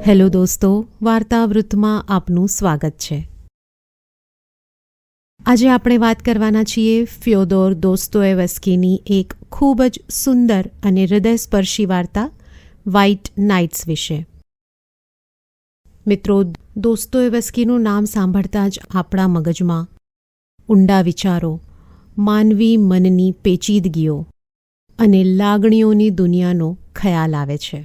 Hello દોસ્તો, વાર્તાવૃત્તમાં આપનું સ્વાગત છે. આજે આપણે વાત કરવાના છીએ ફ્યોદોર દોસ્તોયેવસ્કીની એક ખૂબ જ સુંદર અને હૃદયસ્પર્શી વાર્તા વ્હાઇટ નાઇટ્સ વિશે. મિત્રો, દોસ્તોયેવસ્કીનું નામ સાંભળતા જ આપણા મગજમાં ઊંડા વિચારો, માનવી મનની પેચીદગીઓ અને લાગણીઓની દુનિયાનો ખ્યાલ આવે છે.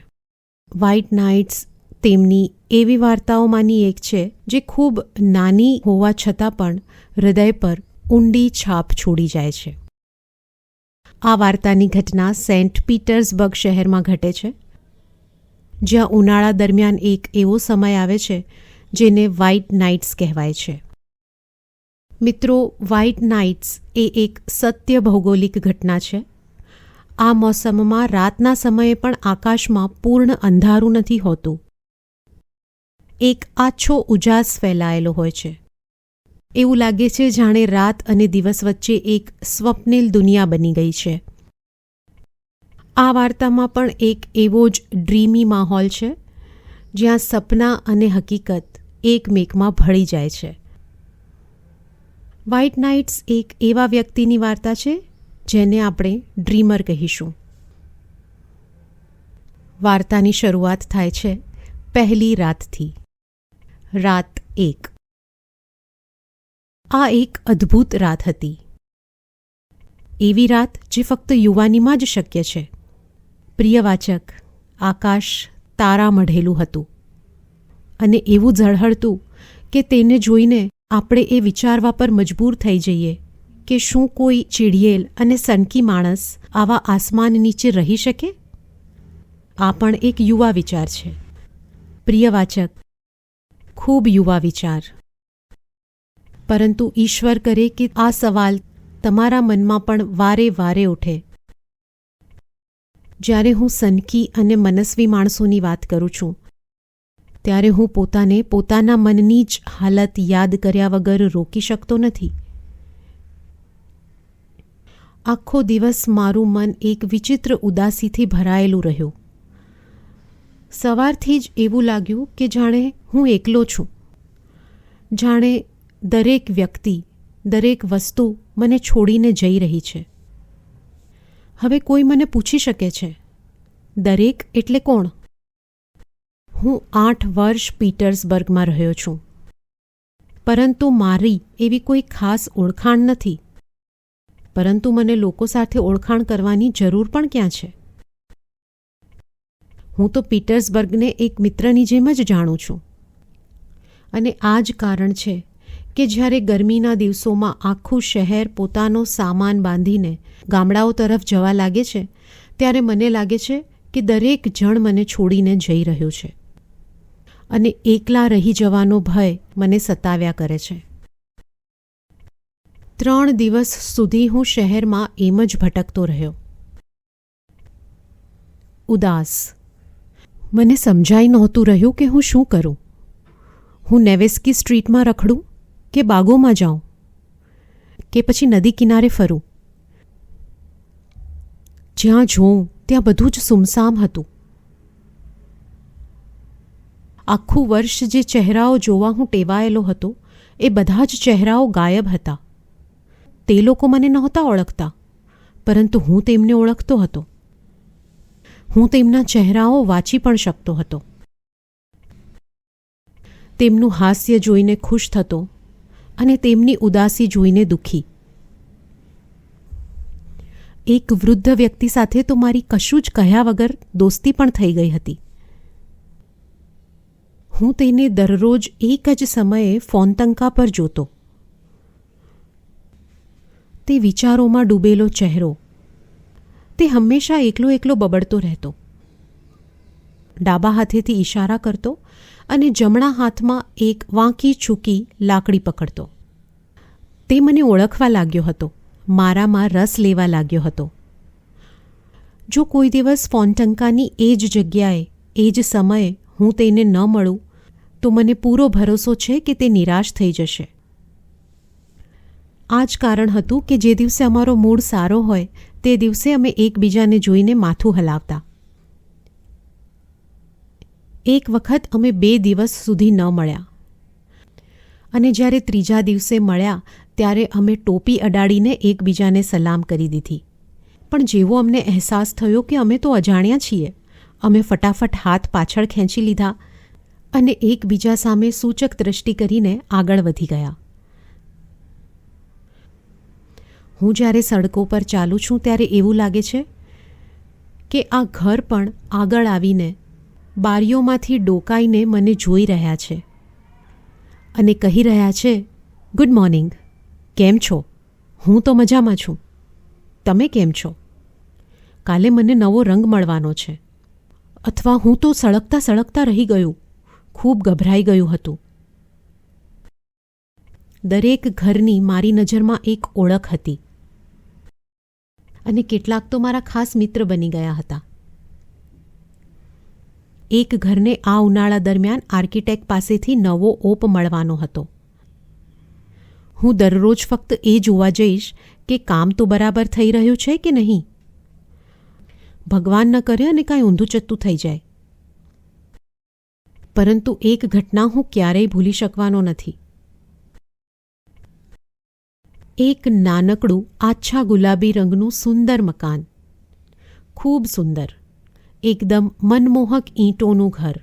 વ્હાઇટ નાઇટ્સ તેમની એવી વાર્તાઓમાંની એક છે જે ખૂબ નાની હોવા છતાં પણ હૃદય પર ઊંડી છાપ છોડી જાય છે. આ વાર્તાની ઘટના સેન્ટ પીટર્સબર્ગ શહેરમાં ઘટે છે, જ્યાં ઉનાળા દરમિયાન એક એવો સમય આવે છે જેને વ્હાઇટ નાઇટ્સ કહેવાય છે. મિત્રો, વ્હાઇટ નાઇટ્સ એ એક સત્ય ભૌગોલિક ઘટના છે. આ મોસમમાં રાતના સમયે પણ આકાશમાં પૂર્ણ અંધારું નથી હોતું. એક આછો ઉજાસ ફેલાયેલો હોય છે. એવું લાગે છે જાણે રાત અને દિવસ વચ્ચે એક સ્વપ્નિલ દુનિયા બની ગઈ છે. આ વાર્તામાં પણ એક એવો જ ડ્રીમી માહોલ છે, જ્યાં સપના અને હકીકત એકમેકમાં ભળી જાય છે. વ્હાઇટ નાઇટ્સ એક એવા વ્યક્તિની વાર્તા છે જેને આપણે ડ્રીમર કહીશું. વાર્તાની શરૂઆત થાય છે પહેલી રાતથી. રાત 1. આ એક અદ્ભુત રાત હતી. એવી રાત જે ફક્ત યુવાનીમાં જ શક્ય છે. પ્રિય વાચક, આકાશ તારા મઢેલું હતું અને એવું ઝળહળતું કે તેને જોઈને આપણે એ વિચારવા પર મજબૂર થઈ જઈએ કે શું કોઈ ચીડિયેલ અને સનકી માણસ આવા આસમાન નીચે રહી શકે? આ પણ એક યુવા વિચાર છે. પ્રિય વાચક, ખૂબ યુવા વિચાર. પરંતુ ઈશ્વર કરે કે આ સવાલ તમારા મનમાં પણ વારે વારે ઉઠે. જ્યારે હું સનકી અને મનસ્વી માણસોની વાત કરું છું, ત્યારે હું પોતાને પોતાના મનની જ હાલત યાદ કર્યા વગર રોકી શકતો નથી. આખો દિવસ મારું મન એક વિચિત્ર ઉદાસીથી ભરાયેલું રહ્યું. સવારથી જ એવું લાગ્યું કે જાણે હું એકલો છું. જાણે દરેક વ્યક્તિ, દરેક વસ્તુ મને છોડીને જઈ રહી છે. હવે કોઈ મને પૂછી શકે છે, દરેક એટલે કોણ? હું 8 વર્ષ પીટર્સબર્ગમાં રહ્યો છું, પરંતુ મારી એવી કોઈ ખાસ ઓળખાણ નથી. પરંતુ મને લોકો સાથે ઓળખાણ કરવાની જરૂર પણ ક્યાં છે? હું તો પીટર્સબર્ગને એક મિત્રની જેમ જ જાણું છું. અને આ જ કારણ છે કે જ્યારે ગરમીના દિવસોમાં આખું શહેર પોતાનો સામાન બાંધીને ગામડાઓ તરફ જવા લાગે છે, ત્યારે મને લાગે છે કે દરેક જણ મને છોડીને જઈ રહ્યું છે અને એકલા રહી જવાનો ભય મને સતાવ્યા કરે છે. 3 દિવસ સુધી હું શહેરમાં એમ જ ભટકતો રહ્યો. ઉદાસ. મને સમજાઈ નહોતું રહ્યું કે હું શું કરું. હું નેવેસ્કી સ્ટ્રીટમાં રખડું કે બાગોમાં જાઉં કે પછી નદી કિનારે ફરું. જ્યાં જોઉં ત્યાં બધું જ સુમસામ હતું. આખું વર્ષ જે ચહેરાઓ જોવા હું ટેવાયેલો હતો, એ બધા જ ચહેરાઓ ગાયબ હતા. તે લોકો મને નહોતા ઓળખતા, પરંતુ હું તેમને ઓળખતો હતો. હું તેમના ચહેરાઓ વાંચી પણ શકતો હતો. તેમનું હાસ્ય જોઈને ખુશ થતો અને તેમની ઉદાસી જોઈને દુઃખી. એક વૃદ્ધ વ્યક્તિ સાથે તો મારી કશું જ કહ્યા વગર દોસ્તી પણ થઈ ગઈ હતી. હું તેને દરરોજ એક જ સમયે ફોનતંકા પર જોતો. તે વિચારોમાં ડૂબેલો ચહેરો. તે હંમેશા એકલો એકલો બબડતો રહેતો. ડાબા હાથેથી ઈશારા કરતો અને જમણા હાથમાં એક વાંકી ચૂકી લાકડી પકડતો. તે મને ઓળખવા લાગ્યો હતો, મારામાં રસ લેવા લાગ્યો હતો. જો કોઈ દિવસ ફોનટંકાની એ જ જગ્યાએ, એ જ સમયે હું તેને ન મળું, તો મને પૂરો ભરોસો છે કે તે નિરાશ થઈ જશે. આ જ કારણ હતું કે જે દિવસે અમારો મૂડ સારો હોય, તે દિવસે અમે એકબીજાને જોઈને માથું હલાવતા. એક વખત અમે 2 દિવસ સુધી ન મળ્યા અને જ્યારે ત્રીજા દિવસે મળ્યા ત્યારે અમે ટોપી અડાડીને એકબીજાને સલામ કરી દીધી. પણ જેવો અમને અહેસાસ થયો કે અમે તો અજાણ્યા છીએ, અમે ફટાફટ હાથ પાછળ ખેંચી લીધા અને એકબીજા સામે સૂચક દ્રષ્ટિ કરીને આગળ વધી ગયા. હું જ્યારે સડકો પર ચાલું છું ત્યારે એવું લાગે છે કે આ ઘર પણ આગળ આવીને બારીઓમાંથી ડોકાઈને મને જોઈ રહ્યા છે અને કહી રહ્યા છે, ગુડ મોર્નિંગ, કેમ છો? હું તો મજામાં છું, તમે કેમ છો? કાલે મને નવો રંગ મળવાનો છે. અથવા હું તો સળગતા સળગતા રહી ગયું, ખૂબ ગભરાઈ ગયું હતું. દરેક ઘરની મારી નજરમાં એક ઓળખ હતી અને કેટલાક તો મારા ખાસ મિત્ર બની ગયા હતા. એક ઘરને આ ઉનાળા દરમિયાન આર્કિટેક્ટ પાસેથી નવો ઓપ મળવાનો હતો. હું દરરોજ ફક્ત એ જોવા જઈશ કે કામ તો બરાબર થઈ રહ્યું છે કે નહીં. ભગવાન ન કરે અને કાંઈ ઊંધું ચત્તું થઈ જાય. પરંતુ એક ઘટના હું ક્યારેય ભૂલી શકવાનો નથી. એક નાનકડું આછા ગુલાબી રંગનું સુંદર મકાન, ખૂબ સુંદર, એકદમ મનમોહક ઈંટોનું ઘર.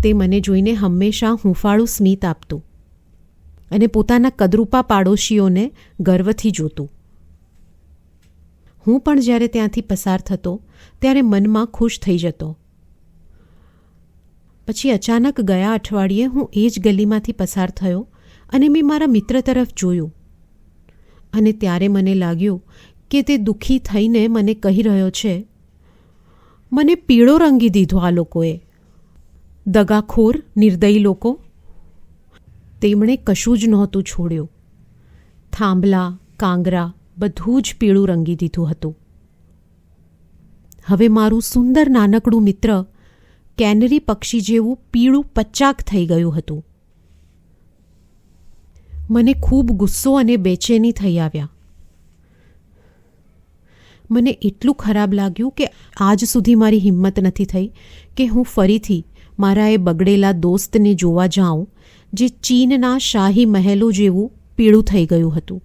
તે મને જોઈને હંમેશા હૂંફાળું સ્મિત આપતું અને પોતાના કદરૂપા પાડોશીઓને ગર્વથી જોતું. હું પણ જ્યારે ત્યાંથી પસાર થતો ત્યારે મનમાં ખુશ થઈ જતો. પછી અચાનક ગયા અઠવાડિયે હું એ જ ગલીમાંથી પસાર થયો અને મેં મારા મિત્ર તરફ જોયું અને ત્યારે મને લાગ્યું કે તે દુઃખી થઈને મને કહી રહ્યો છે, મને પીળો રંગી દીધો આ લોકોએ, દગાખોર નિર્દયી લોકો. તેમણે કશું જ નહોતું છોડ્યું. થાંભલા, કાંગરા બધું જ પીળું રંગી દીધું હતું. હવે મારું સુંદર નાનકડું મિત્ર કેનરી પક્ષી જેવું પીળું પચ્ચાક થઈ ગયું હતું. મને ખૂબ ગુસ્સો અને બેચેની થઈ આવ્યા. મને એટલું ખરાબ લાગ્યું કે આજ સુધી મારી હિંમત નથી થઈ કે હું ફરીથી મારા એ બગડેલા દોસ્તને જોવા જાઉં જે ચીનના શાહી મહેલો જેવું પીળું થઈ ગયું હતું.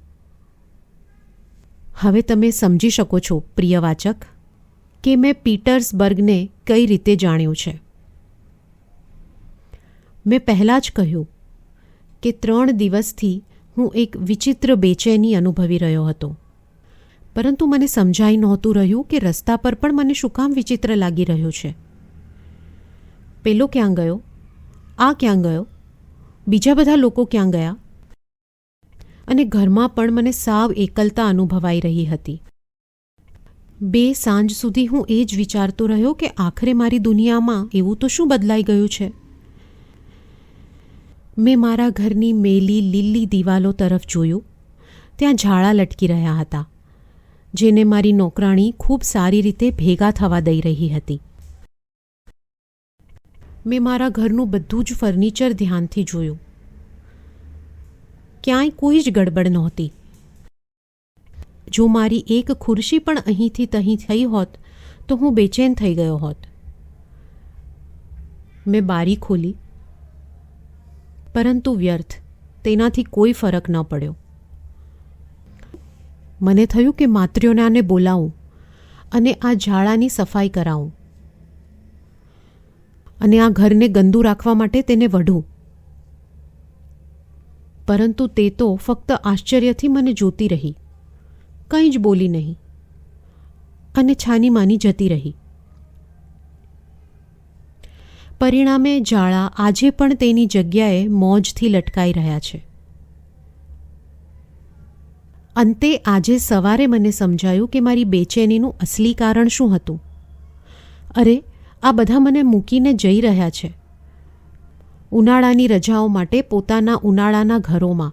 હવે તમે સમજી શકો છો પ્રિય વાચક કે મેં પીટર્સબર્ગને કઈ રીતે જાણ્યું છે. મેં પહેલાં જ કહ્યું કે 3 દિવસથી હું એક વિચિત્ર બેચેની અનુભવી રહ્યો હતો. પરંતુ મને સમજાઈ નહોતું રહ્યું કે રસ્તા પર પણ મને શું કામ વિચિત્ર લાગી રહ્યું છે. પેલો ક્યાં ગયો? આ ક્યાં ગયો? બીજા બધા લોકો ક્યાં ગયા? અને ઘરમાં પણ મને સાવ એકલતા અનુભવાઈ રહી હતી. 2 સાંજ સુધી હું એ જ વિચારતો રહ્યો કે આખરે મારી દુનિયામાં એવું તો શું બદલાઈ ગયું છે. મેં મારા ઘરની મેલી લીલી દિવાલો તરફ જોયું. ત્યાં ઝાડા લટકી રહ્યા હતા જેને મારી નોકરાણી ખૂબ સારી રીતે ભેગા થવા દઈ રહી હતી. મેં મારા ઘરનું બધું જ ફર્નિચર ધ્યાનથી જોયું. ક્યાંય કોઈ જ ગડબડ નહોતી. જો મારી એક ખુરશી પણ અહીંથી તહીં થઈ હોત તો હું બેચેન થઈ ગયો હોત. મેં બારી ખોલી, પરંતુ વ્યર્થ, તેનાથી કોઈ ફરક ન પડ્યો. મને થયું કે માત્ર્યોનાને બોલાવું અને આ ઝાડાની સફાઈ કરાવું અને આ ઘરને ગંદુ રાખવા માટે તેને વઢું. પરંતુ તે તો ફક્ત આશ્ચર્યથી મને જોતી રહી, કંઈ જ બોલી નહીં અને છાની માની જતી રહી. પરિણામે ઝાડા આજે પણ તેની જગ્યાએ મોજથી લટકાઈ રહ્યા છે. અંતે આજે સવારે મને સમજાયું કે મારી બેચેનીનું અસલી કારણ શું હતું. અરે, આ બધા મને મૂકીને જઈ રહ્યા છે ઉનાળાની રજાઓ માટે પોતાના ઉનાળાના ઘરોમાં.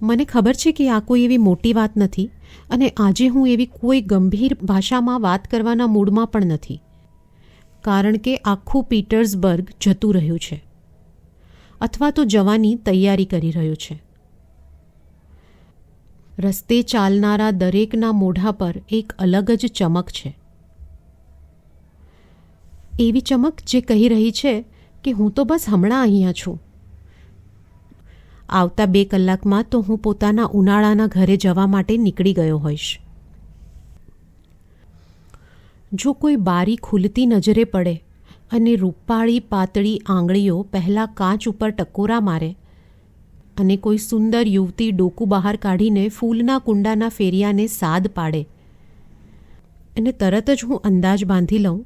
મને ખબર છે કે આ કોઈ એવી મોટી વાત નથી અને આજે હું એવી કોઈ ગંભીર ભાષામાં વાત કરવાના મૂડમાં પણ નથી, કારણ કે આખું પીટર્સબર્ગ જતું રહ્યું છે અથવા તો જવાની તૈયારી કરી રહ્યું છે. રસ્તે ચાલનારા દરેકના મોઢા પર એક અલગ જ ચમક છે. એવી ચમક જે કહી રહી છે કે હું તો બસ હમણાં અહીંયા છું. આવતા 2 કલાકમાં તો હું પોતાના ઉનાળાના ઘરે જવા માટે નીકળી ગયો હોઈશ. જો કોઈ બારી ખુલતી નજરે પડે અને રૂપાળી પાતળી આંગળીઓ પહેલાં કાચ ઉપર ટકોરા મારે અને કોઈ સુંદર યુવતી ડોકું બહાર કાઢીને ફૂલના કુંડાના ફેરિયાને સાદ પાડે અને તરત જ હું અંદાજ બાંધી લઉં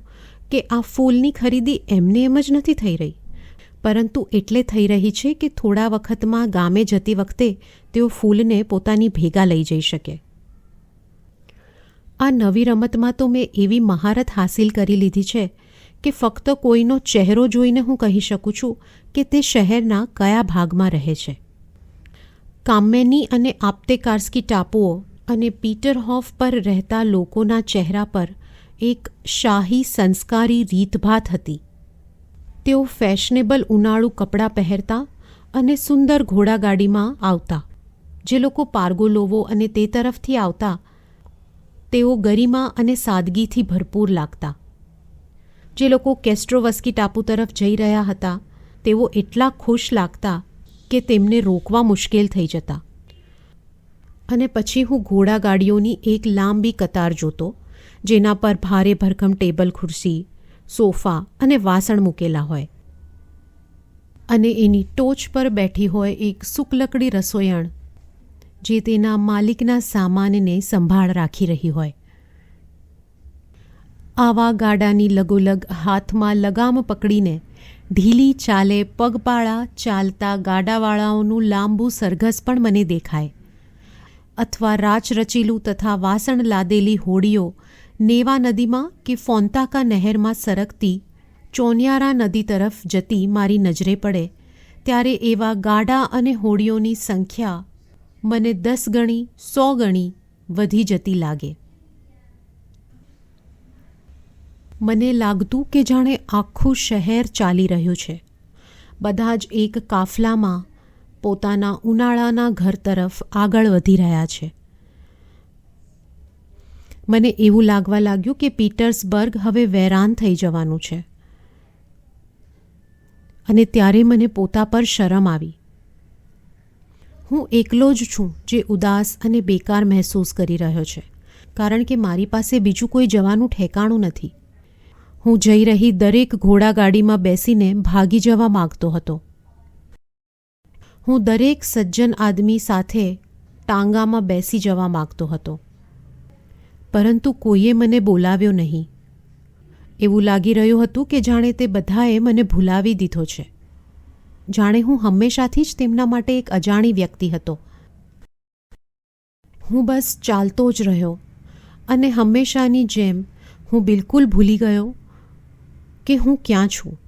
કે આ ફૂલની ખરીદી એમને એમ જ નથી થઈ રહી, પરંતુ એટલે થઈ રહી છે કે થોડા વખતમાં ગામે જતી વખતે તેઓ ફૂલને પોતાની ભેગા લઈ જઈ શકે. આ નવી રમતમાં તો મેં એવી મહારત હાંસિલ કરી લીધી છે કે ફક્ત કોઈનો ચહેરો જોઈને હું કહી શકું છું કે તે શહેરના કયા ભાગમાં રહે છે. કામેની અને આપ્તેકાર્સ્કી ટાપુઓ અને પીટરહોફ પર રહેતા લોકોના ચહેરા પર એક શાહી સંસ્કારી રીતભાત હતી. તેઓ ફેશનેબલ ઉનાળુ કપડાં પહેરતા અને સુંદર ઘોડાગાડીમાં આવતા. જે લોકો પાર્ગોલોવો અને તે તરફથી આવતા તેઓ ગરિમા અને સાદગીથી ભરપૂર લાગતા. જે લોકો કેસ્ટ્રોવસ્કી ટાપુ તરફ જઈ રહ્યા હતા તેઓ એટલા ખુશ લાગતા કે તેમને રોકવા મુશ્કેલ થઈ જતા. અને પછી હું ઘોડાગાડીઓની એક લાંબી કતાર જોતો, જેના પર ભારે ભરખમ ટેબલ ખુરશી, સોફા અને વાસણ મૂકેલા હોય અને એની ટોચ પર બેઠી હોય એક સુકલકડી રસોઈયણ જે તેના માલિકના સામાનને સંભાળ રાખી રહી હોય. આવા ગાડાની લગોલગ હાથમાં લગામ પકડીને ઢીલી ચાલે પગપાળા ચાલતા ગાડાવાળાઓનું લાંબુ સરઘસ પણ મને દેખાય, અથવા રાચરચીલું તથા વાસણ લાદેલી હોડીઓ નેવા નદીમાં કે ફોન્તાકા નહેરમાં સરકતી ચોનિયારા નદી તરફ જતી મારી નજરે પડે ત્યારે એવા ગાડા અને હોડીઓની સંખ્યા મને 10 ગણી 100 ગણી વધી જતી લાગે. મને લાગતું કે જાણે આખું શહેર ચાલી રહ્યું છે. બધા જ એક કાફલામાં પોતાના ઉનાળાના ઘર તરફ આગળ વધી રહ્યા છે. મને એવું લાગવા લાગ્યું કે પીટર્સબર્ગ હવે વેરાન થઈ જવાનું છે. અને ત્યારે મને પોતા પર શરમ આવી. હું એકલો જ છું જે ઉદાસ અને બેકાર મહેસૂસ કરી રહ્યો છે, કારણ કે મારી પાસે બીજું કોઈ જવાનું ઠેકાણું નથી. હું જઈ રહી દરેક ઘોડાગાડીમાં બેસીને ભાગી જવા માગતો હતો. હું દરેક સજ્જન આદમી સાથે ટાંગામાં બેસી જવા માગતો હતો, પરંતુ કોઈએ મને બોલાવ્યો નહીં. એવું લાગી રહ્યું હતું કે જાણે તે બધાએ મને ભૂલાવી દીધો છે, જાણે હું હંમેશાથી જ તેમના માટે એક અજાણી વ્યક્તિ હતો. હું બસ ચાલતો જ રહ્યો અને હંમેશાની જેમ હું બિલકુલ ભૂલી ગયો કે હું ક્યાં છું.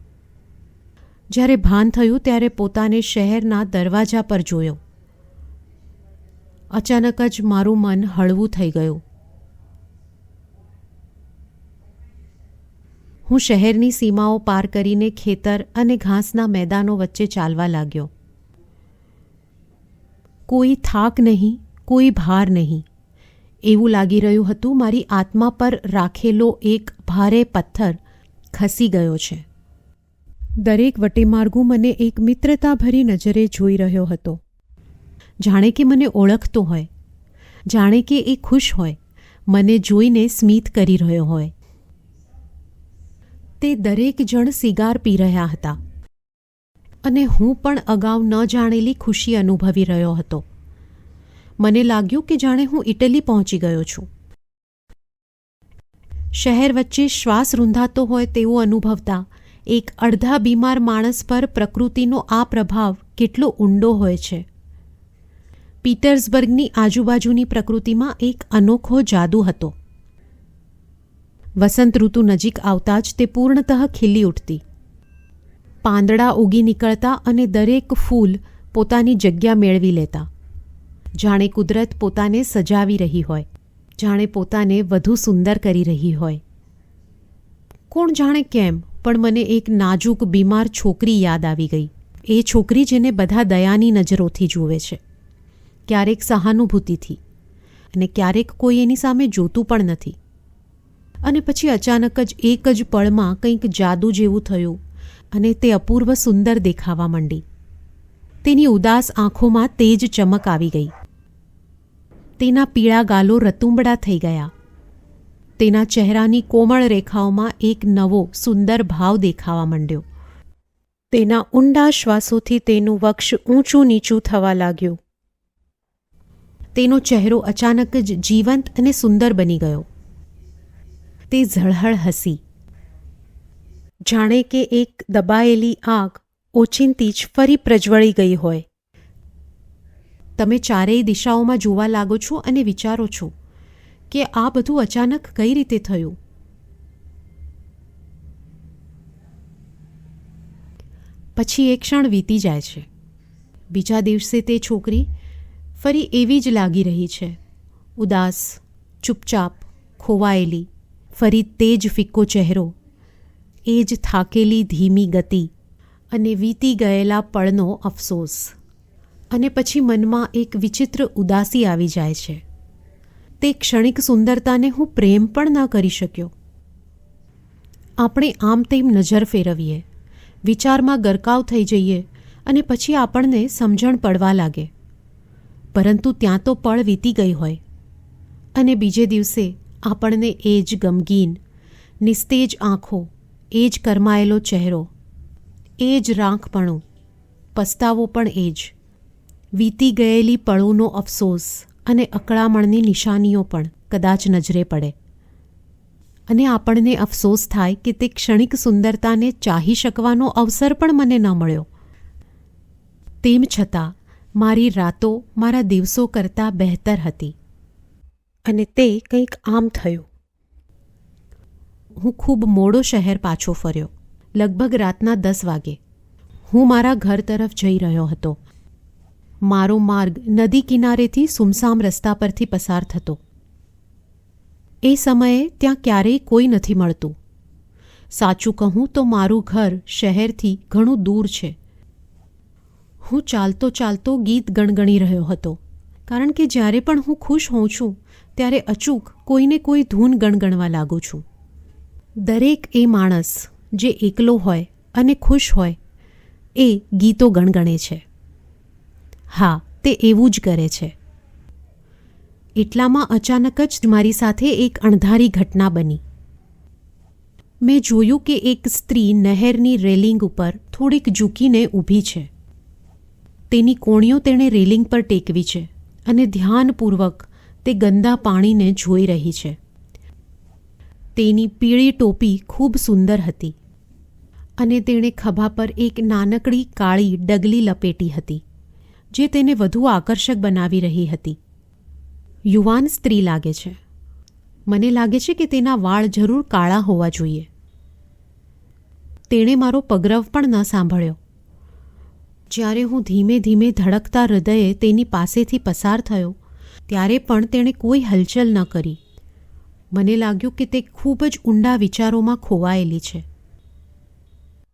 જ્યારે ભાન થયું ત્યારે પોતાને શહેરના દરવાજા પર જોયો. અચાનક જ મારું મન હળવું થઈ ગયું. હું શહેરની સીમાઓ પાર કરીને ખેતર અને ઘાસના મેદાનો વચ્ચે ચાલવા લાગ્યો. કોઈ થાક નહીં, કોઈ ભાર નહીં. એવું લાગી રહ્યું હતું મારી આત્મા પર રાખેલો એક ભારે પથ્થર ખસી ગયો છે. દરેક વટેમાર્ગુ મને એક મિત્રતાભરી નજરે જોઈ રહ્યો હતો, જાણે કે મને ઓળખતો હોય, જાણે કે એ ખુશ હોય, મને જોઈને સ્મિત કરી રહ્યો હોય. તે દરેક જણ સિગાર પી રહ્યા હતા અને હું પણ અગાઉ ન જાણેલી ખુશી અનુભવી રહ્યો હતો. મને લાગ્યું કે જાણે હું ઇટલી પહોંચી ગયો છું. શહેર વચ્ચે શ્વાસ રૂંધાતો હોય તેવું અનુભવતા એક અડધા બીમાર માણસ પર પ્રકૃતિનો આ પ્રભાવ કેટલો ઊંડો હોય છે. પીટર્સબર્ગની આજુબાજુની પ્રકૃતિમાં એક અનોખો જાદુ હતો. વસંત ઋતુ નજીક આવતા જ તે પૂર્ણતઃ ખીલી ઉઠતી. પાંદડા ઉગી નીકળતા અને દરેક ફૂલ પોતાની જગ્યા મેળવી લેતા, જાણે કુદરત પોતાને સજાવી રહી હોય, જાણે પોતાને વધુ સુંદર કરી રહી હોય. કોણ જાણે કેમ પણ મને એક નાજુક બીમાર છોકરી યાદ આવી ગઈ. એ છોકરી જેને બધા દયાની નજરોથી જુએ છે, ક્યારેક સહાનુભૂતિથી, અને ક્યારેક કોઈ એની સામે જોતું પણ નથી. અને પછી અચાનક જ એક જ પળમાં કંઈક જાદુ જેવું થયું અને તે અપૂર્વ સુંદર દેખાવા માંડી. તેની ઉદાસ આંખોમાં તેજ ચમક આવી ગઈ. તેના પીળા ગાલો રતુંબડા થઈ ગયા. તેના ચહેરાની કોમળ રેખાઓમાં એક નવો સુંદર ભાવ દેખાવા માંડ્યો. તેના ઊંડા શ્વાસોથી તેનું વક્ષ ઊંચું નીચું થવા લાગ્યું. તેનો ચહેરો અચાનક જ જીવંત અને સુંદર બની ગયો. તે ઝળહળ હસી, જાણે કે એક દબાયેલી આગ ઓચિંતી જ ફરી પ્રજ્વળી ગઈ હોય. તમે ચારેય દિશાઓમાં જોવા લાગો છો અને વિચારો છો કે આ બધું અચાનક કઈ રીતે થયું. પછી એક ક્ષણ વીતી જાય છે. બીજા દિવસે તે છોકરી ફરી એવી જ લાગી રહી છે, ઉદાસ, ચૂપચાપ, ખોવાયેલી. ફરી તે જ ફિક્કો ચહેરો, એ જ થાકેલી ધીમી ગતિ અને વીતી ગયેલા પળનો અફસોસ. અને પછી મનમાં એક વિચિત્ર ઉદાસી આવી જાય છે. તે ક્ષણિક સુંદરતાને હું પ્રેમ પણ ન કરી શક્યો. આપણે આમ તેમ નજર ફેરવીએ, વિચારમાં ગરકાવ થઈ જઈએ અને પછી આપણને સમજણ પડવા લાગે. પરંતુ ત્યાં તો પળ વીતી ગઈ હોય અને બીજે દિવસે આપણને એ જ ગમગીન, નિસ્તેજ આંખો, એ જ કરમાયેલો ચહેરો, એ જ રાંકપણું, પસ્તાવો પણ એ જ, વીતી ગયેલી પળોનો અફસોસ અને અકળામણની નિશાનીઓ પણ કદાચ નજરે પડે. અને આપણને અફસોસ થાય કે તે ક્ષણિક સુંદરતાને ચાહી શકવાનો અવસર પણ મને ન મળ્યો. તેમ છતાં મારી રાતો મારા દિવસો કરતાં બહેતર હતી. અને તે કંઈક આમ થયું. હું ખૂબ મોડો શહેર પાછો ફર્યો. લગભગ રાતના 10 વાગે. હું મારા ઘર તરફ જઈ રહ્યો હતો. મારો માર્ગ નદી કિનારેથી સુમસામ રસ્તા પરથી પસાર થતો. એ સમયે ત્યાં ક્યારેય કોઈ નથી મળતું. સાચું કહું તો મારું ઘર શહેરથી ઘણું દૂર છે. હું ચાલતો ચાલતો ગીત ગણગણી રહ્યો હતો, કારણ કે જ્યારે પણ હું ખુશ હોઉં છું ત્યારે અચૂક કોઈને કોઈ ધૂન ગણગણવા લાગું છું. દરેક એ માણસ જે એકલો હોય અને ખુશ હોય એ ગીતો ગણગણે છે. હા, તે એવું જ કરે છે. એટલામાં અચાનક જ મારી સાથે એક અણધારી ઘટના બની. મેં જોયું કે એક સ્ત્રી નહેરની રેલિંગ ઉપર થોડીક ઝૂકીને ઊભી છે. તેની કોણીઓ તેણે રેલિંગ પર ટેકવી છે અને ધ્યાનપૂર્વક તે ગંદા પાણીને જોઈ રહી છે. તેની પીળી ટોપી ખૂબ સુંદર હતી અને તેણે ખભા પર એક નાનકડી કાળી ડગલી લપેટી હતી, જે તેને વધુ આકર્ષક બનાવી રહી હતી. યુવાન સ્ત્રી લાગે છે. મને લાગે છે કે તેના વાળ જરૂર કાળા હોવા જોઈએ. તેણે મારો પગરવ પણ ન સાંભળ્યો. જ્યારે હું ધીમે ધીમે ધડકતા હૃદયે તેની પાસેથી પસાર થયો ત્યારે પણ તેણે કોઈ હલચલ ન કરી. મને લાગ્યું કે તે ખૂબ જ ઊંડા વિચારોમાં ખોવાયેલી છે.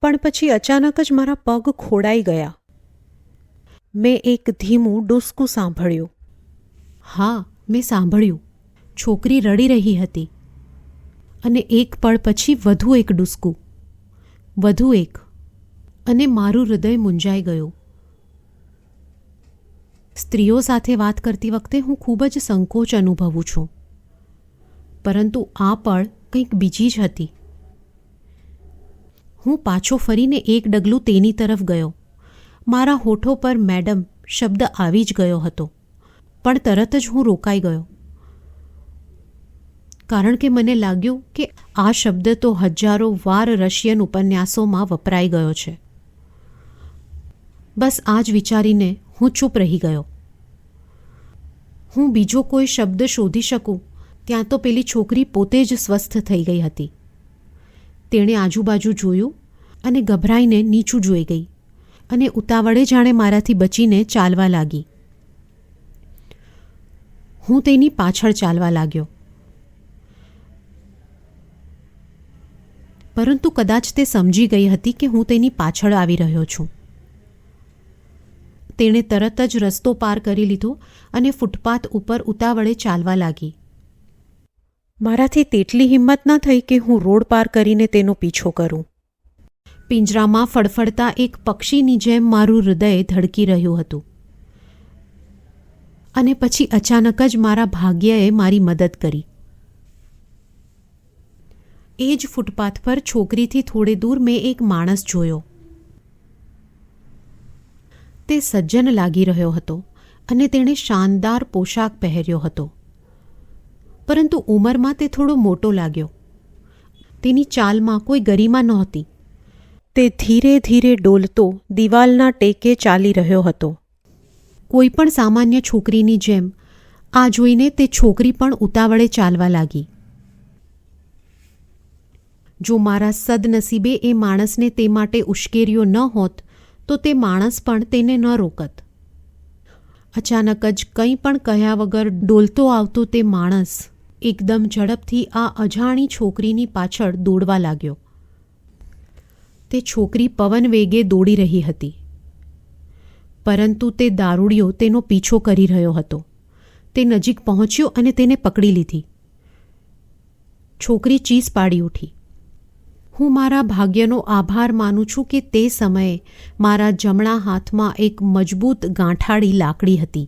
પણ પછી અચાનક જ મારા પગ ખોડાઈ ગયા. મેં એક ધીમું ડૂસકું સાંભળ્યું. હા, મેં સાંભળ્યું. છોકરી રડી રહી હતી. અને એક પળ પછી વધુ એક ડૂસકું, વધુ એક, અને મારું હૃદય મૂંઝાઈ ગયું. સ્ત્રીઓ સાથે વાત કરતી વખતે હું ખૂબ જ સંકોચ અનુભવું છું, પરંતુ આ પળ કંઈક બીજી જ હતી. હું પાછો ફરીને એક ડગલું તેની તરફ ગયો. મારા હોઠો પર મેડમ શબ્દ આવી જ ગયો હતો, પણ તરત જ હું રોકાઈ ગયો, કારણ કે મને લાગ્યું કે આ શબ્દ તો હજારો વાર રશિયન ઉપન્યાસોમાં વપરાઈ ગયો છે. બસ આ જ વિચારીને હું ચૂપ રહી ગયો. હું બીજો કોઈ શબ્દ શોધી શકું ત્યાં તો પેલી છોકરી પોતે જ સ્વસ્થ થઈ ગઈ હતી. તેણે આજુબાજુ જોયું અને ગભરાઈને નીચું જોઈ ગઈ અને ઉતાવળે જાણે મારાથી બચીને ચાલવા લાગી. હું તેની પાછળ ચાલવા લાગ્યો, પરંતુ કદાચ તે સમજી ગઈ હતી કે હું તેની પાછળ આવી રહ્યો છું. તેણે તરત જ રસ્તો પાર કરી લીધો અને ફૂટપાથ ઉપર ઉતાવળે ચાલવા લાગી. મારાથી તેટલી હિંમત ન થઈ કે હું રોડ પાર કરીને તેનો પીછો કરું. પિંજરામાં ફડફડતા એક પક્ષીની જેમ મારું હૃદય ધડકી રહ્યું હતું. અને પછી અચાનક જ મારા ભાગ્યએ મારી મદદ કરી. એ જ ફૂટપાથ પર છોકરીથી થોડે દૂર મેં એક માણસ જોયો. તે સજ્જન લાગી રહ્યો હતો અને તેણે શાનદાર પોશાક પહેર્યો હતો, પરંતુ ઉંમરમાં તે થોડો મોટો લાગ્યો. તેની ચાલમાં કોઈ ગરિમા નહોતી. તે ધીરે ધીરે ડોલતો દિવાલના ટેકે ચાલી રહ્યો હતો. કોઈ પણ સામાન્ય છોકરીની જેમ આ જોઈને તે છોકરી પણ ઉતાવળે ચાલવા લાગી. જો મારા સદનસીબે એ માણસને તે માટે ઉશ્કેર્યો ન હોત તો તે માણસ પણ તેને ન રોકત. અચાનક જ કંઈ પણ કહ્યા વગર ડોલતો આવતો તે માણસ એકદમ ઝડપથી આ અજાણી છોકરીની પાછળ દોડવા લાગ્યો. તે છોકરી પવન વેગે દોડી રહી હતી, પરંતુ તે દારૂડિયો તેનો પીછો કરી રહ્યો હતો. તે નજીક પહોંચ્યો અને તેને પકડી લીધી. છોકરી ચીસ પાડી ઉઠી. હું મારા ભાગ્યનો આભાર માનું છું કે તે સમયે મારા જમણા હાથમાં એક મજબૂત ગાંઠાળી લાકડી હતી.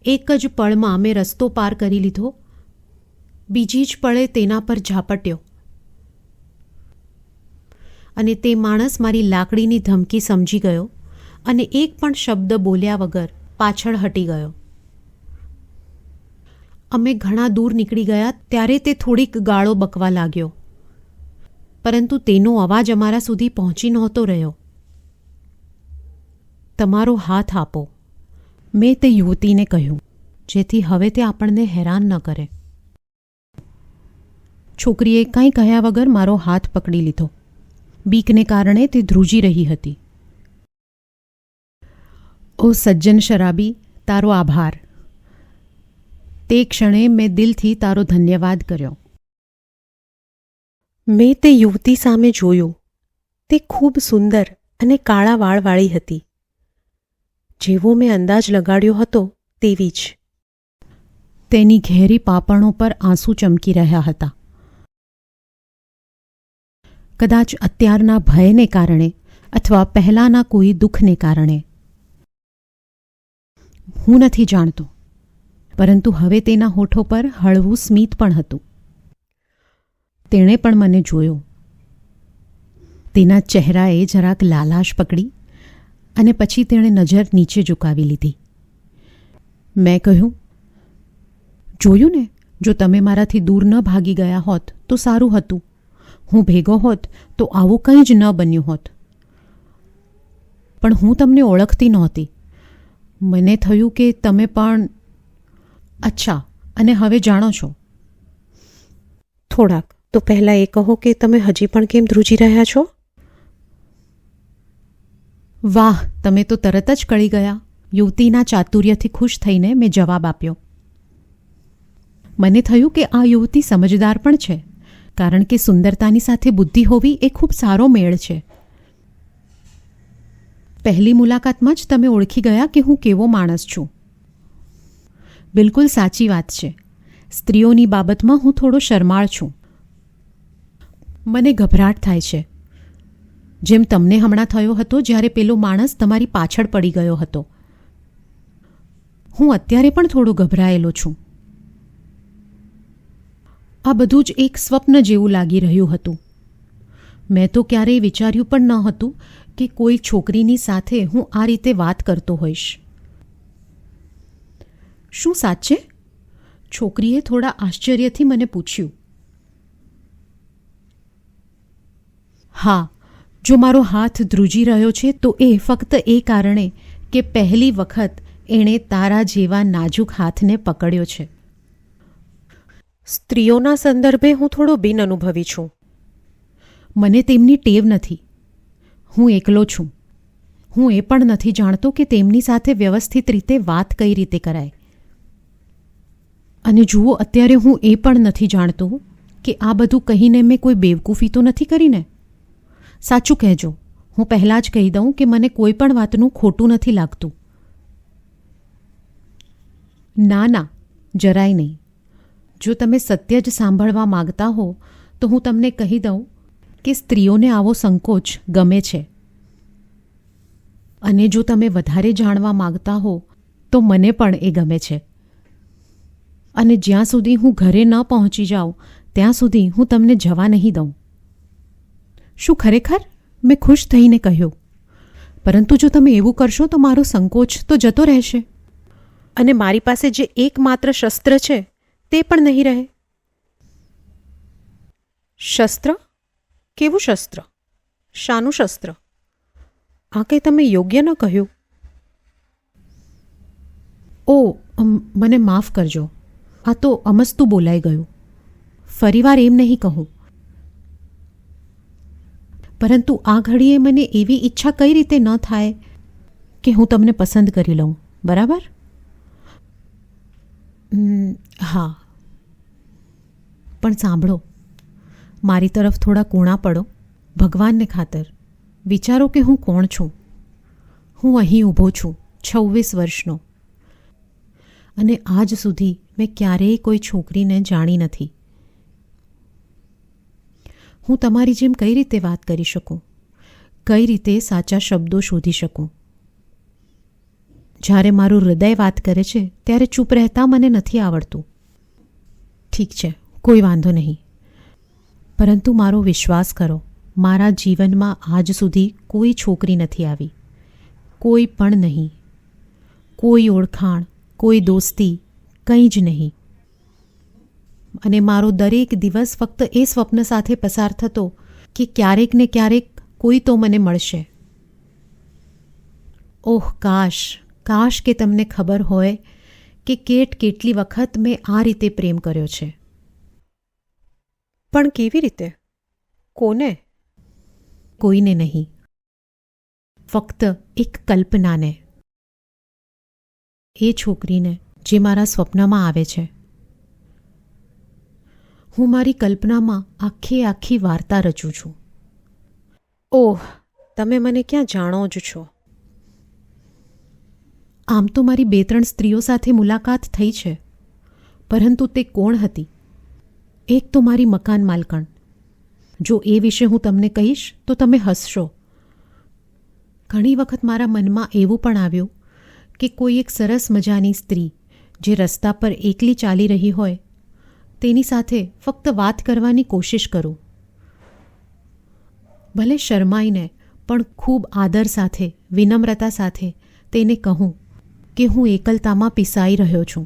એક જ પળમાં મેં રસ્તો પાર કરી લીધો. બીજી જ પળે તેના પર ઝાપટ્યો અને તે માણસ મારી લાકડીની ધમકી સમજી ગયો અને એક પણ શબ્દ બોલ્યા વગર પાછળ હટી ગયો. અમે ઘણા દૂર નીકળી ગયા ત્યારે તે થોડીક ગાળો બકવા લાગ્યો, પરંતુ તેનો અવાજ અમારા સુધી પહોંચી નહોતો રહ્યો. તમારો હાથ આપો, મેં તે યુવતીને કહ્યું, જેથી હવે તે આપણને હેરાન ન કરે. છોકરીએ કંઈ કહ્યા વગર મારો હાથ પકડી લીધો. બીકને કારણે તે ધ્રુજી રહી હતી. ઓ સજ્જન શરાબી, તારો આભાર. તે ક્ષણે મેં દિલથી તારો ધન્યવાદ કર્યો. મેં તે યુવતી સામે જોયું. તે ખૂબ સુંદર અને કાળા વાળવાળી હતી. જેવો મેં અંદાજ લગાડ્યો હતો તેવી જ. તેની ઘેરી પાપણો પર આંસુ ચમકી રહ્યા હતા. કદાચ અત્યારના ભયને કારણે અથવા પહેલાંના કોઈ દુઃખને કારણે. હું નથી જાણતો, પરંતુ હવે તેના હોઠો પર હળવું સ્મિત પણ હતું. તેણે પણ મને જોયો. તેના ચહેરાએ જરાક લાલાશ પકડી અને પછી તેણે નજર નીચે ઝુકાવી લીધી. મેં કહ્યું, જોયું ને, જો તમે મારાથી દૂર ન ભાગી ગયા હોત તો સારું હતું. હું ભેગો હોત તો આવું કંઈ જ ન બન્યું હોત. પણ હું તમને ઓળખતી નહોતી. મને થયું કે તમે પણ. અચ્છા, અને હવે જાણો છો? થોડાક તો પહેલાં એ કહો કે તમે હજી પણ કેમ ધ્રુજી રહ્યા છો? વાહ, તમે તો તરત જ કળી ગયા. યુવતીના ચાતુર્યથી ખુશ થઈને મેં જવાબ આપ્યો. મને થયું કે આ યુવતી સમજદાર પણ છે, કારણ કે સુંદરતાની સાથે બુદ્ધિ હોવી એ ખૂબ સારો મેળ છે. પહેલી મુલાકાતમાં જ તમે ઓળખી ગયા કે હું કેવો માણસ છું. બિલકુલ સાચી વાત છે. સ્ત્રીઓની બાબતમાં હું થોડો શરમાળ છું. મને ગભરાટ થાય છે, જેમ તમને હમણાં થયો હતો જ્યારે પેલો માણસ તમારી પાછળ પડી ગયો હતો. હું અત્યારે પણ થોડો ગભરાયેલો છું. આ બધું જ એક સ્વપ્ન જેવું લાગી રહ્યું હતું. મેં તો ક્યારેય વિચાર્યું પણ ન હતું કે કોઈ છોકરીની સાથે હું આ રીતે વાત કરતો હોઈશ. શું સાચે? છોકરીએ થોડા આશ્ચર્યથી મને પૂછ્યું. હા, જો મારો હાથ ધ્રુજી રહ્યો છે તો એ ફક્ત એ કારણે કે પહેલી વખત એણે તારા જેવા નાજુક હાથને પકડ્યો છે. સ્ત્રીઓના સંદર્ભે હું થોડો બિનઅનુભવી છું. મને તેમની ટેવ નથી. હું એકલો છું. હું એ પણ નથી જાણતો કે તેમની સાથે વ્યવસ્થિત રીતે વાત કઈ રીતે કરાય. અને જુઓ, અત્યારે હું એ પણ નથી જાણતો કે આ બધું કહીને મેં કોઈ બેવકૂફી તો નથી કરીને. સાચું કહેજો, હું પહેલાં જ કહી દઉં કે મને કોઈ પણ વાતનું ખોટું નથી લાગતું. ના ના, જરાય નહીં. જો તમે સત્ય જ સાંભળવા માગતા હો તો હું તમને કહી દઉં કે સ્ત્રીઓને આવો સંકોચ ગમે છે. અને જો તમે વધારે જાણવા માગતા હો તો મને પણ એ ગમે છે. અને જ્યાં સુધી હું ઘરે ન પહોંચી જાઉં ત્યાં સુધી હું તમને જવા નહીં દઉં. શું ખરેખર? મેં ખુશ થઈને કહ્યું. પરંતુ જો તમે એવું કરશો તો મારો સંકોચ તો જતો રહેશે અને મારી પાસે જે એકમાત્ર શસ્ત્ર છે તે પણ નહીં રહે. શસ્ત્ર? કેવું શસ્ત્ર? શાનું શસ્ત્ર? આ કંઈ તમે યોગ્ય ન કહ્યું. ઓ, મને માફ કરજો. આ તો અમસ્તું બોલાઈ ગયું. ફરીવાર એમ નહીં કહું. પરંતુ આ ઘડીએ મને એવી ઈચ્છા કઈ રીતે ન થાય કે હું તમને પસંદ કરી લઉં, બરાબર? હા, પણ સાંભળો, મારી તરફ થોડા કૂણા પડો. ભગવાનને ખાતર વિચારો કે હું કોણ છું. હું અહીં ઊભો છું, 26 વર્ષનો, અને આજ સુધી મેં ક્યારેય કોઈ છોકરીને જાણી નથી. હું તમારી જેમ કઈ રીતે વાત કરી શકું? કઈ રીતે સાચા શબ્દો શોધી શકું? જ્યારે મારું હૃદય વાત કરે છે ત્યારે ચૂપ રહેતા મને નથી આવડતું. ઠીક છે, કોઈ વાંધો નહીં. પરંતુ મારો વિશ્વાસ કરો, મારા જીવનમાં આજ સુધી કોઈ છોકરી નથી આવી. કોઈ પણ નહીં. કોઈ ઓળખાણ, કોઈ દોસ્તી, કંઈ જ નહીં. અને મારો દરેક દિવસ ફક્ત એ સ્વપ્ન સાથે પસાર થતો કે ક્યારેક ને ક્યારેક કોઈ તો મને મળશે. ઓહ, કાશ કે તમને ખબર હોય કે કેટલી વખત મેં આ રીતે પ્રેમ કર્યો છે. પણ કેવી રીતે? કોને? કોઈને નહીં, ફક્ત એક કલ્પનાને. એ છોકરીને જે મારા સ્વપ્નમાં આવે છે. હું મારી કલ્પનામાં આખી વાર્તા રચું છું. ઓહ, તમે મને ક્યાં જાણો જ છો? આમ તો મારી 2-3 સ્ત્રીઓ સાથે મુલાકાત થઈ છે, પરંતુ તે કોણ હતી? એક તો મારી મકાન માલકણ. જો એ વિશે હું તમને કહીશ તો તમે હસશો. ઘણી વખત મારા મનમાં એવું પણ આવ્યું કે કોઈ એક સરસ મજાની સ્ત્રી જે રસ્તા પર એકલી ચાલી રહી હોય તેની સાથે ફક્ત વાત કરવાની કોશિશ કરું. ભલે શરમાઈને પણ ખૂબ આદર સાથે, વિનમ્રતા સાથે તેને કહું કે હું એકલતામાં પીસાઈ રહ્યો છું.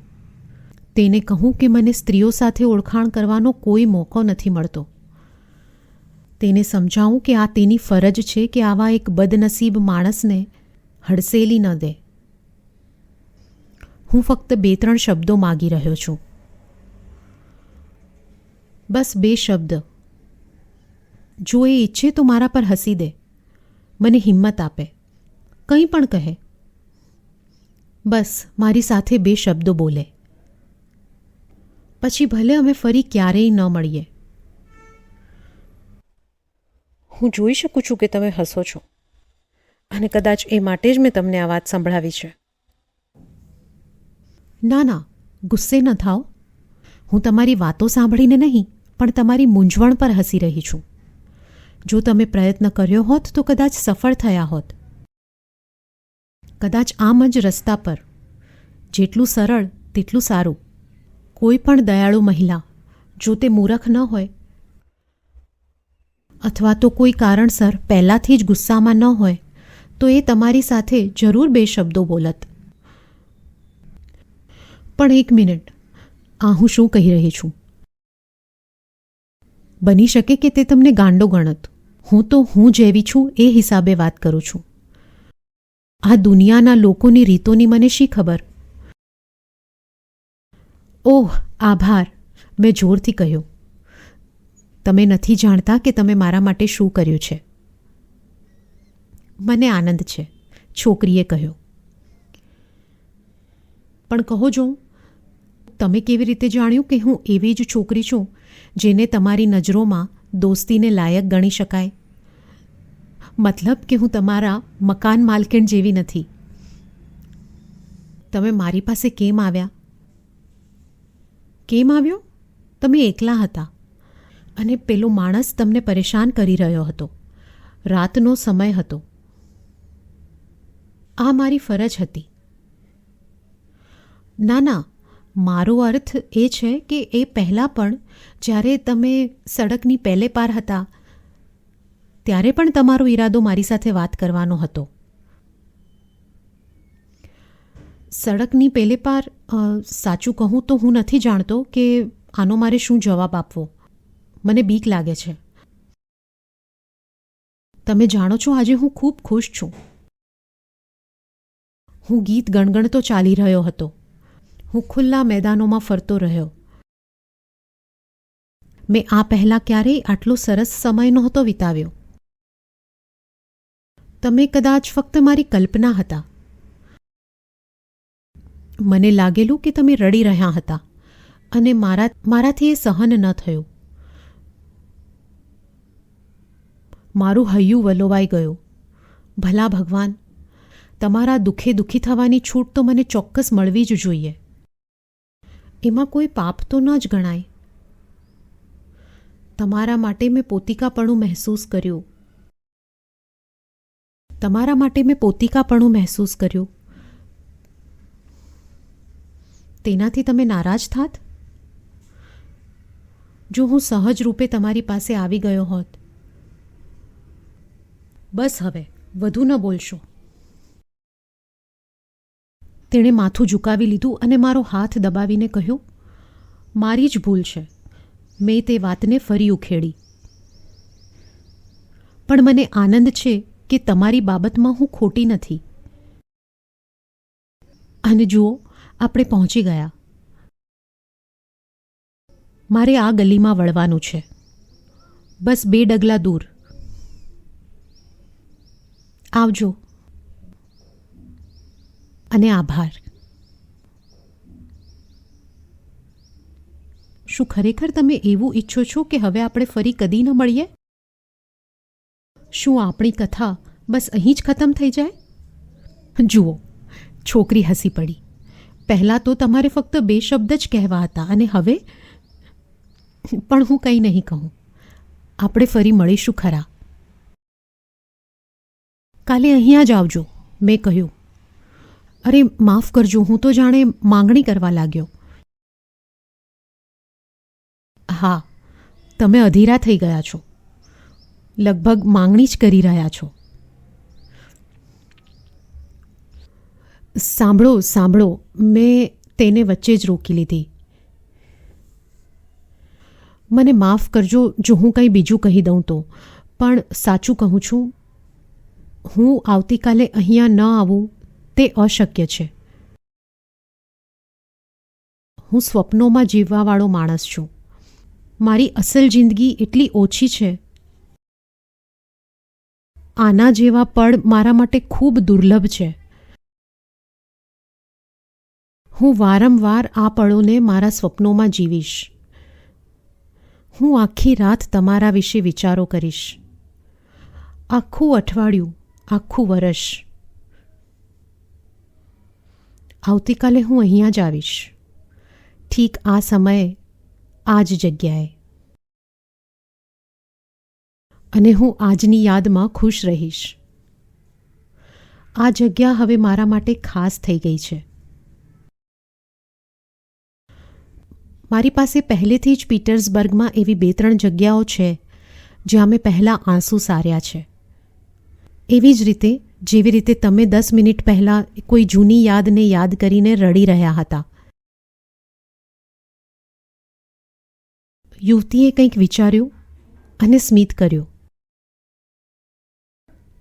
તેને કહું કે મને સ્ત્રીઓ સાથે ઓળખાણ કરવાનો કોઈ મોકો નથી મળતો. તેને સમજાવું કે આ તેની ફરજ છે કે આવા એક બદનસીબ માણસને હડસેલી ન દે. હું ફક્ત 2-3 શબ્દો માગી રહ્યો છું. બસ 2 શબ્દ. જો એ ઈચ્છે તો મારા પર હસી દે, મને હિંમત આપે, કંઈ પણ કહે. બસ મારી સાથે 2 શબ્દો બોલે. પછી ભલે અમે ફરી ક્યારેય ન મળીએ. હું જોઈ શકું છું કે તમે હસો છો, અને કદાચ એ માટે જ મેં તમને આ વાત સંભળાવી છે. ના, ગુસ્સે ન થાઓ. હું તમારી વાતો સાંભળીને નહીં, પણ તમારી મૂંઝવણ પર હસી રહી છું. જો તમે પ્રયત્ન કર્યો હોત તો કદાચ સફળ થયા હોત. કદાચ આમ જ રસ્તા પર. જેટલું સરળ તેટલું સારું. કોઈ પણ દયાળુ મહિલા, જો તે મૂરખ ન હોય અથવા તો કોઈ કારણસર પહેલાંથી જ ગુસ્સામાં ન હોય તો એ તમારી સાથે જરૂર 2 શબ્દો બોલત. પણ 1 મિનિટ, આ હું શું કહી રહી છું? બની શકે કે તે તમને ગાંડો ગણત. હું જેવી છું એ હિસાબે વાત કરું છું. આ દુનિયાના લોકોની રીતોની મને શી ખબર? ઓહ, આભાર, મેં જોરથી કહ્યું. તમે નથી જાણતા કે તમે મારા માટે શું કર્યું છે. મને આનંદ છે, છોકરીએ કહ્યું. પણ કહો જોઉં, તમે કેવી રીતે જાણ્યું કે હું એવી જ છોકરી છું જેને તમારી નજરોમાં દોસ્તીને લાયક ગણી શકાય? મતલબ કે હું તમારા મકાન માલકીણ જેવી નથી. તમે મારી પાસે કેમ આવ્યા? કેમ આવ્યો? તમે એકલા હતા અને પેલો માણસ તમને પરેશાન કરી રહ્યો હતો. રાતનો સમય હતો. આ મારી ફરજ હતી. ના ના, મારો અર્થ એ છે કે એ પહેલાં પણ જ્યારે તમે સડકની પહેલે પાર હતા ત્યારે પણ તમારો ઈરાદો મારી સાથે વાત કરવાનો હતો. સડકની પેલે પાર સાચું કહું તો હું નથી જાણતો કે આનો મારે શું જવાબ આપવો. મને બીક લાગે છે. તમે જાણો છો, આજે હું ખૂબ ખુશ છું. હું ગીત ગણગણતો ચાલી રહ્યો હતો. હું ખુલ્લા મેદાનોમાં ફરતો રહ્યો. મેં આ પહેલાં ક્યારેય આટલો સરસ સમય નહોતો વિતાવ્યો. તમે કદાચ ફક્ત મારી કલ્પના હતા. મને લાગેલું કે તમે રડી રહ્યા હતા અને મારાથી એ સહન ન થયું. મારું હૈયું વલોવાઈ ગયું. ભલા ભગવાન, તમારા દુઃખે દુઃખી થવાની છૂટ તો મને ચોક્કસ મળવી જ જોઈએ. એમાં કોઈ પાપ તો ન જ ગણાય. તમારા માટે મેં પોતિકાપણું મહેસૂસ કર્યું. તેનાથી તમે નારાજ થાત? જો હું સહજ રૂપે તમારી પાસે આવી ગયો હોત. બસ હવે વધુ ન બોલશો. તેણે માથું ઝુકાવી લીધું અને મારો હાથ દબાવીને કહ્યું, મારી જ ભૂલ છે. મેં તે વાતને ફરી ઉખેડી. પણ મને આનંદ છે કે તમારી બાબતમાં હું ખોટી નથી. અને જુઓ, આપણે પહોંચી ગયા. મારે આ ગલીમાં વળવાનું છે. બસ 2 ડગલા દૂર. આવજો અને આભાર. શું ખરેખર તમે એવું ઈચ્છો છો કે હવે આપણે ફરી કદી ન મળીએ? શું આપણી કથા બસ અહીં જ ખતમ થઈ જાય? જુઓ, છોકરી હસી પડી. પહેલાં તો તમારે ફક્ત 2 શબ્દ જ કહેવા હતા અને હવે પણ હું કંઈ નહીં કહું. આપણે ફરી મળીશું ખરા. કાલે અહીંયા જ આવજો, મેં કહ્યું. અરે માફ કરજો, હું તો જાણે માંગણી કરવા લાગ્યો. હા, તમે અધીરા થઈ ગયા છો. લગભગ માંગણી જ કરી રહ્યા છો. સાંભળો સાંભળો, મેં તેને વચ્ચે જ રોકી લીધી. મને માફ કરજો જો હું કંઈ બીજું કહી દઉં તો, પણ સાચું કહું છું, હું આવતીકાલે અહીંયા ન આવું તે અશક્ય છે. હું સ્વપ્નોમાં જીવવાવાળો માણસ છું. મારી અસલ જિંદગી એટલી ઓછી છે. આના જેવા પળ મારા માટે ખૂબ દુર્લભ છે. હું વારંવાર આ પળોને મારા સ્વપ્નોમાં જીવીશ. હું આખી રાત તમારા વિશે વિચારો કરીશ. આખું અઠવાડિયું, આખું વર્ષ. આવતીકાલે હું અહીંયા જ આવીશ. ઠીક આ સમયે, આ જ જગ્યાએ. અને હું આજની યાદમાં ખુશ રહીશ. આ જગ્યા હવે મારા માટે ખાસ થઈ ગઈ છે. મારી પાસે પહેલેથી જ પીટર્સબર્ગમાં એવી 2-3 જગ્યાઓ છે જ્યાં મેં પહેલાં આંસુ સાર્યા છે. એવી જ રીતે જેવી રીતે તમે 10 મિનિટ પહેલાં કોઈ જૂની યાદને યાદ કરીને રડી રહ્યા હતા. યુવતીએ કંઈક વિચાર્યું અને સ્મિત કર્યું.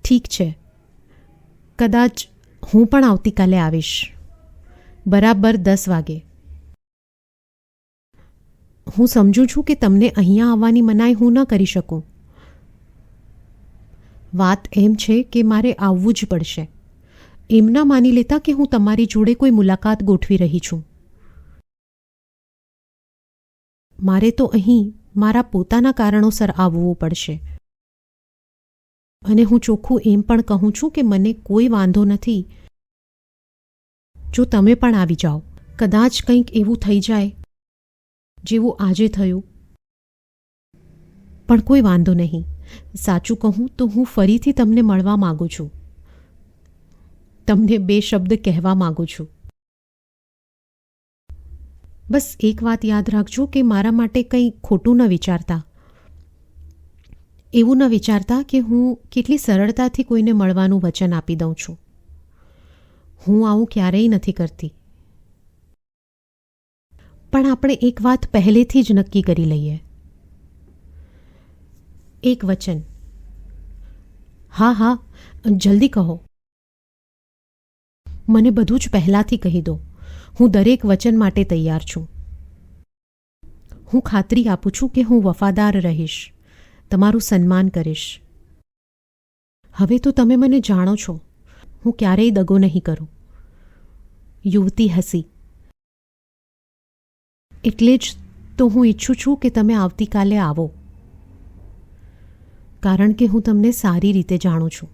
ઠીક છે, કદાચ હું પણ આવતીકાલે આવીશ. બરાબર 10 વાગે. હું સમજું છું કે તમને અહીંયા આવવાની મનાઈ હું ન કરી શકું. વાત એમ છે કે મારે આવવું જ પડશે. એમ ન માની લેતા કે હું તમારી જોડે કોઈ મુલાકાત ગોઠવી રહી છું. મારે તો અહીં મારા પોતાના કારણોસર આવવું પડશે. અને હું ચોખ્ખું એમ પણ કહું છું કે મને કોઈ વાંધો નથી જો તમે પણ આવી જાઓ. કદાચ કંઈક એવું થઈ જાય જેવું આજે થયું. પણ કોઈ વાંધો નહીં. સાચું કહું તો હું ફરીથી તમને મળવા માગું છું. તમને 2 શબ્દ કહેવા માગું છું. બસ એક વાત યાદ રાખજો કે મારા માટે કંઈ ખોટું ન વિચારતા. એવું ન વિચારતા કે હું કેટલી સરળતાથી કોઈને મળવાનું વચન આપી દઉં છું. હું આવું ક્યારેય નથી કરતી. પણ આપણે એક વાત પહેલેથી જ નક્કી કરી લઈએ. એક વચન. હા હા, જલ્દી કહો. મને બધું જ પહેલાંથી કહી દો. હું દરેક વચન માટે તૈયાર છું. હું ખાતરી આપું છું કે હું વફાદાર રહીશ, તમારું સન્માન કરીશ. હવે તો તમે મને જાણો છો. હું ક્યારેય દગો નહીં કરું. યુવતી હસી. એટલે જ તો હું ઈચ્છું છું કે તમે આવતીકાલે આવો, કારણ કે હું તમને સારી રીતે જાણું છું.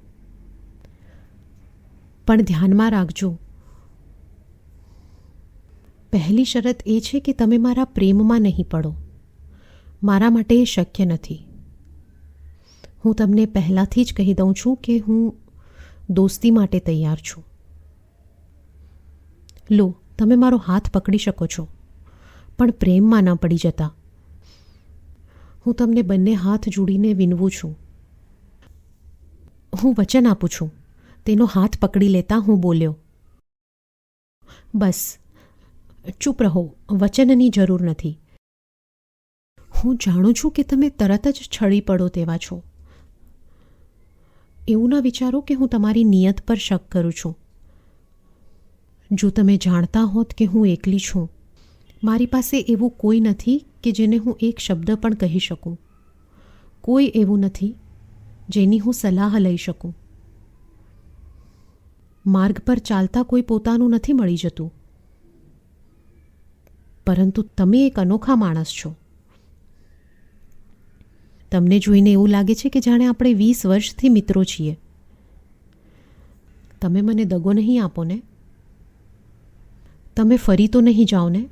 પણ ધ્યાનમાં રાખજો, પહેલી શરત એ છે કે તમે મારા પ્રેમમાં નહીં પડો. મારા માટે એ શક્ય નથી. હું તમને પહેલાંથી જ કહી દઉં છું કે હું દોસ્તી માટે તૈયાર છું. લો, તમે મારો હાથ પકડી શકો છો, પણ પ્રેમમાં ન પડી જતા. હું તમને બંને હાથ જોડીને વિનવું છું. હું વચન આપું છું. તેનો હાથ પકડી લેતા હું બોલ્યો. બસ ચૂપ રહો, વચનની જરૂર નથી. હું જાણું છું કે તમે તરત જ છળી પડો તેવા છો. એવું ન વિચારો કે હું તમારી નિયત પર શક કરું છું. જો તમે જાણતા હોત કે હું એકલી છું, મારી પાસે એવું કોઈ નથી કે જેને હું એક શબ્દ પણ કહી શકું. કોઈ એવું નથી જેની હું સલાહ લઈ શકું. માર્ગ પર ચાલતા કોઈ પોતાનું નથી મળી જતું. પરંતુ તમે એક અનોખા માણસ છો. તમને જોઈને એવું લાગે છે કે જાણે આપણે 20 વર્ષથી મિત્રો છીએ. તમે મને દગો નહીં આપો ને? તમે ફરી તો નહીં જાઓ ને?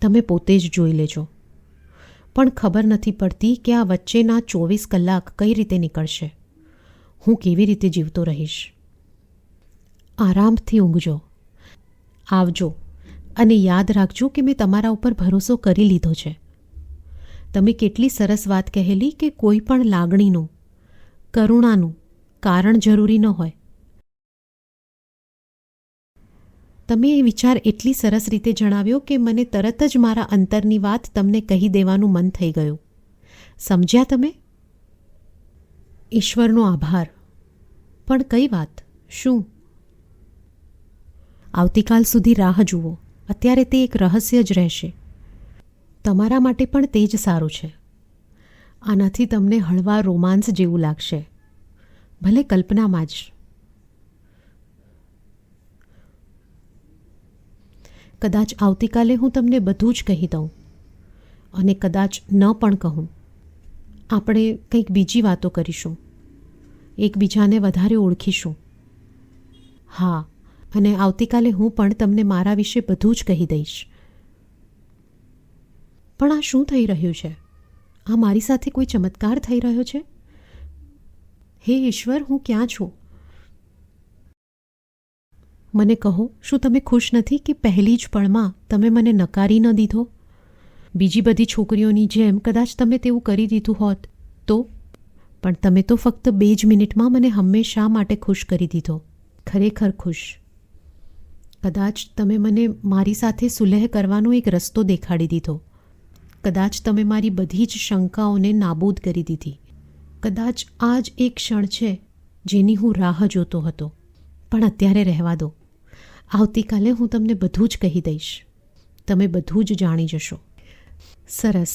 તમે પોતે જ જોઈ લેજો. પણ ખબર નથી પડતી કે આ વચ્ચેના 24 કલાક કઈ રીતે નીકળશે. હું કેવી રીતે જીવતો રહીશ. આરામથી ઊંઘજો. આવજો અને યાદ રાખજો કે મેં તમારા ઉપર ભરોસો કરી લીધો છે. તમે કેટલી સરસ વાત કહેલી કે કોઈ પણ લાગણીનું, કરુણાનું કારણ જરૂરી ન હોય. તમે એ વિચાર એટલી સરસ રીતે જણાવ્યો કે મને તરત જ મારા અંતરની વાત તમને કહી દેવાનું મન થઈ ગયું. સમજ્યા તમે? ઈશ્વરનો આભાર. પણ કઈ વાત? શું? આવતીકાલ સુધી રાહ જુઓ. અત્યારે તે એક રહસ્ય જ રહેશે. તમારા માટે પણ તે જ સારું છે. આનાથી તમને હળવા રોમાન્સ જેવું લાગશે, ભલે કલ્પનામાં જ. કદાચ આવતીકાલે હું તમને બધું જ કહી દઉં, અને કદાચ ન પણ કહું. આપણે કંઈક બીજી વાતો કરીશું, એકબીજાને વધારે ઓળખીશું. હા, અને આવતીકાલે હું પણ તમને મારા વિશે બધું જ કહી દઈશ. પણ આ શું થઈ રહ્યું છે? આ મારી સાથે કોઈ ચમત્કાર થઈ રહ્યો છે? હે ઈશ્વર, હું ક્યાં છું? મને કહો, શું તમે ખુશ નથી કે પહેલી જ પળમાં તમે મને નકારી ન દીધો? બીજી બધી છોકરીઓની જેમ કદાચ તમે તેવું કરી દીધું હોત તો? પણ તમે તો ફક્ત 2 જ મિનિટમાં મને હંમેશા માટે ખુશ કરી દીધો. ખરેખર ખુશ. કદાચ તમે મને મારી સાથે સુલેહ કરવાનો એક રસ્તો દેખાડી દીધો. કદાચ તમે મારી બધી જ શંકાઓને નાબૂદ કરી દીધી. કદાચ આ જ એક ક્ષણ છે જેની હું રાહ જોતો હતો. પણ અત્યારે રહેવા દો. આવતીકાલે હું તમને બધું જ કહી દઈશ. તમે બધું જ જાણી જશો. સરસ.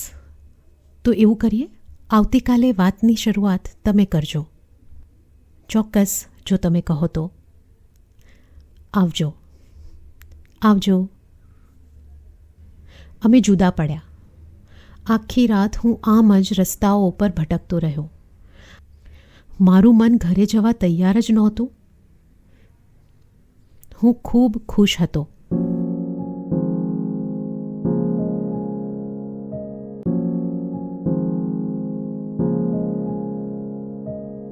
તો એવું કરીએ, આવતીકાલે વાતની શરૂઆત તમે કરજો. ચોક્કસ, જો તમે કહો તો. આવજો. આવજો. અમે જુદા પડ્યા. આખી રાત હું આમ જ રસ્તાઓ ઉપર ભટકતો રહ્યો. મારું મન ઘરે જવા તૈયાર જ નહોતું. હું ખૂબ ખુશ હતો.